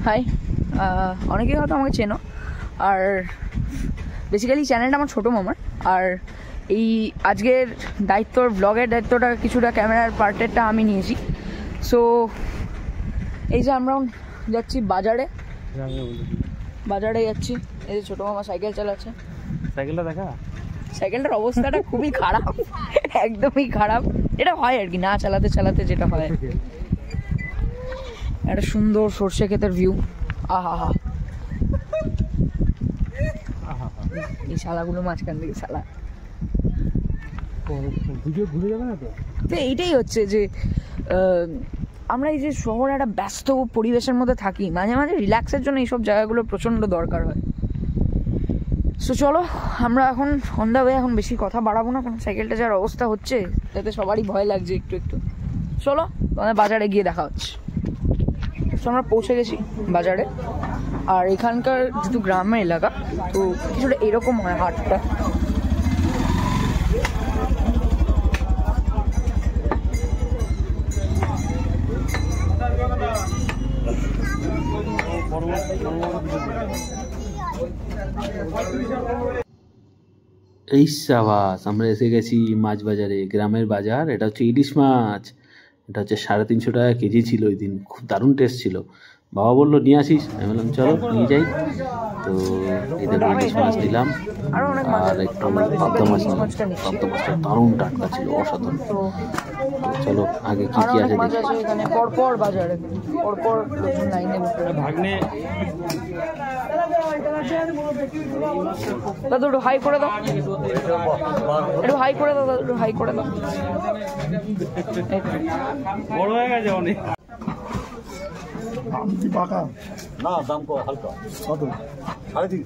High, অনেকেই হয়তো আমাকে চেনো। আর বেসিক্যালি চ্যানেলটা আমার ছোটো মামার। আর এই আজকের ব্লগের দায়িত্বটা কিছুটা ক্যামেরার পার্টেরটা আমি নিয়েছি। সো এই যে আমরা যাচ্ছি বাজারে যাচ্ছি। এই যে ছোটো মামা সাইকেল চালাচ্ছে। সাইকেলটা দেখা, সাইকেলটার অবস্থাটা খুবই খারাপ, একদমই খারাপ। এটা হয় আর কি, না চালাতে চালাতে যেটা হয়। একটা সুন্দর সর্ষে ক্ষেতের ভিউ। আহা, এই শালাগুলো মাঝখান থেকে শালা ঘুরে যাবে না তো এইটাই হচ্ছে যে আমরা এই যে শহরে একটা ব্যস্ত পরিবেশের মধ্যে থাকি, মাঝে মাঝে রিল্যাক্সের জন্য এইসব জায়গাগুলো প্রচণ্ড দরকার হয়। সো চলো আমরা এখন অন দ্য ওয়ে, এখন বেশি কথা বাড়াবো না, কারণ সাইকেলটা যার অবস্থা হচ্ছে তাতে সবারই ভয় লাগছে একটু একটু। চলো তোমাদের বাজারে গিয়ে দেখা হচ্ছে। তো আমরা পৌঁছে গেছি বাজারে। আর এখানকার যেহেতু গ্রামের এলাকা, তো কিছুটা এরকম হয় হাটটা। এই সাবাস, আমরা এসে গেছি মাছ বাজারে, গ্রামের বাজার। এটা হচ্ছে ইলিশ মাছ। এটা হচ্ছে 350 টাকা কেজি ছিল ওই দিন, খুব দারুণ টেস্ট ছিল। বাবা বললো নিয়ে আসিস, আমি বললাম চলো নিয়ে যাই। তো এদের ইলিশ মাছ নিলাম আর একটু পাবদা মাছ নিলাম। পাবদা মাছটা দারুণ টাটকা ছিল, অসাধারণ। তো চলো আগে কি কি আছে দেখি। এখানে পরপর বাজারে পরপর লাইনে ভাগ্নে দাদু একটু হাই করে দাও, একটু হাই করে দাও, একটু হাই করে দাও। বড় হয়ে গেছে অনেক। দাম কি পাকা না, দাম হালকা কত 350।